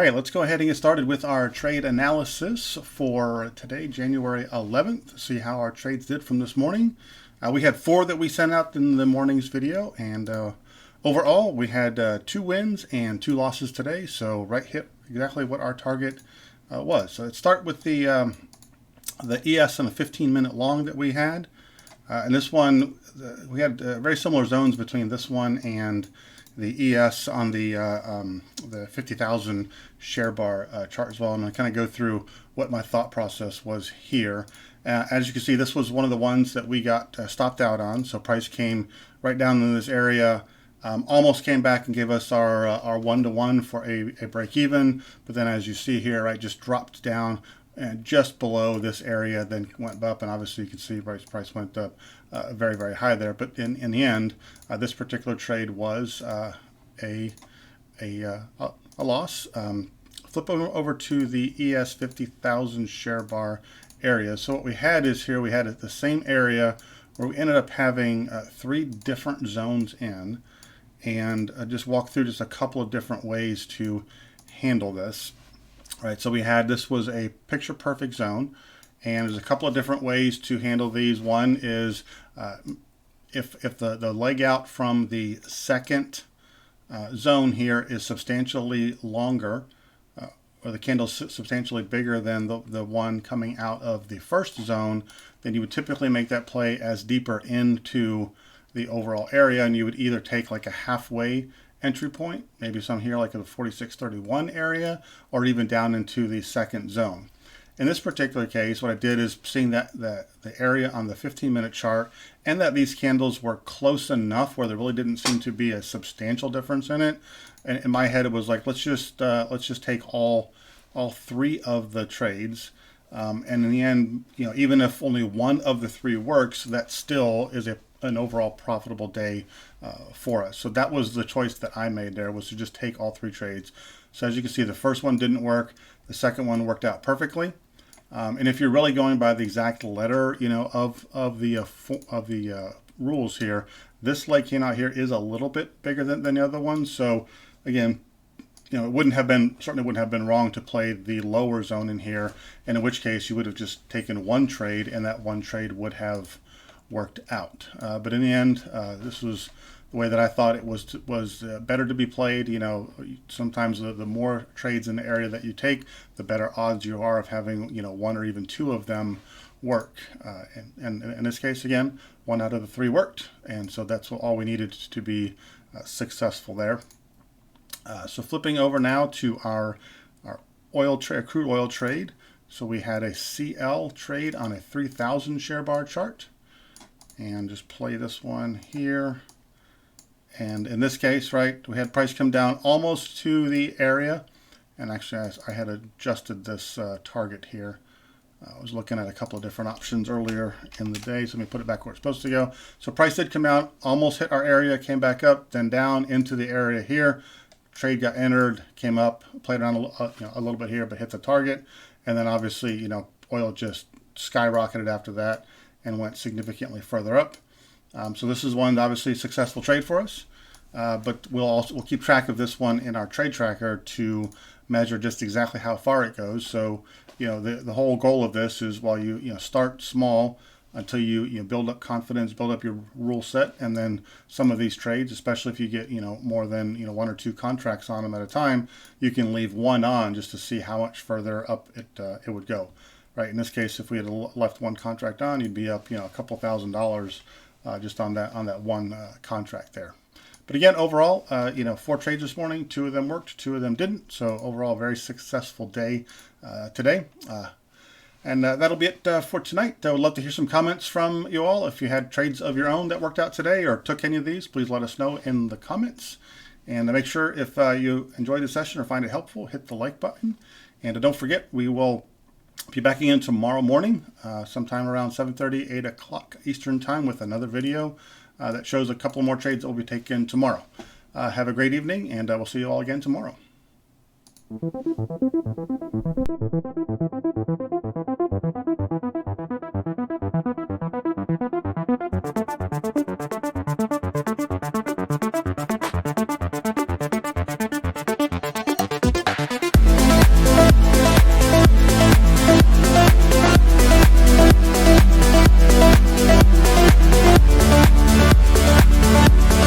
Okay, let's go ahead and get started with our trade analysis for today, January 11th. See how our trades did from this morning. We had 4 that we sent out in the morning's video, and overall we had 2 wins and 2 losses today. So right hit exactly what our target was. So let's start with the ES and a 15-minute long that we had. And this one, we had very similar zones between this one and the ES on the 50,000 share bar chart as well. I'm going to kind of go through what my thought process was here. As you can see, this was one of the ones that we got stopped out on. So price came right down in this area, almost came back and gave us our 1-to-1 for a break even. But then as you see here, right, just dropped down and just below this area, then went up, and obviously you can see price went up very, very high there. But in the end, this particular trade was a loss. Flip over to the ES 50,000 share bar area. So what we had is here we had the same area where we ended up having 3 different zones in, and just walk through just a couple of different ways to handle this. Right, so we had, this was a picture perfect zone, and there's a couple of different ways to handle these. One is if the leg out from the second zone here is substantially longer, or the candle's substantially bigger than the one coming out of the first zone, then you would typically make that play as deeper into the overall area, and you would either take like a halfway entry point, maybe some here like in the 46.31 area, or even down into the second zone. In this particular case, what I did is seeing that the area on the 15-minute chart, and that these candles were close enough where there really didn't seem to be a substantial difference in it. And in my head, it was like, let's just take all 3 of the trades. And in the end, even if only one of the 3 works, that still is an overall profitable day for us. So that was the choice that I made there, was to just take all 3 trades. So as you can see, the first one didn't work. The second one worked out perfectly. And if you're really going by the exact letter, of the rules here, this leg came out here is a little bit bigger than the other one. So again, it certainly wouldn't have been wrong to play the lower zone in here, and in which case you would have just taken 1 trade, and that 1 trade would have worked out. But in the end, this was the way that I thought it was better to be played. Sometimes the more trades in the area that you take, the better odds you are of having 1 or even 2 of them work. And in this case, again, 1 out of the 3 worked, and so that's all we needed to be successful there. So flipping over now to our crude oil trade. So we had a CL trade on a 3,000 share bar chart, and just play this one here. And in this case, right, we had price come down almost to the area, and actually I had adjusted this target here. I was looking at a couple of different options earlier in the day, so let me put it back where it's supposed to go. So price did come out, almost hit our area, came back up, then down into the area here. Trade got entered, came up, played around a little bit here, but hit the target. And then obviously, oil just skyrocketed after that and went significantly further up. So this is one obviously successful trade for us. But we'll keep track of this one in our trade tracker to measure just exactly how far it goes. So the whole goal of this is, while you start small until you build up confidence, build up your rule set, and then some of these trades, especially if you get more than 1 or 2 contracts on them at a time, you can leave 1 on just to see how much further up it would go. Right. In this case, if we had left 1 contract on, you'd be up a couple $1,000 just on that 1 contract there. But again, overall, 4 trades this morning. 2 of them worked, 2 of them didn't. So overall, very successful day today. And that'll be it for tonight. I would love to hear some comments from you all. If you had trades of your own that worked out today, or took any of these, please let us know in the comments. And make sure, if you enjoyed the session or find it helpful, hit the like button. And don't forget, we will be back again tomorrow morning, sometime around 7:30, 8 o'clock Eastern time, with another video that shows a couple more trades that will be taken tomorrow. Have a great evening, and we'll see you all again tomorrow.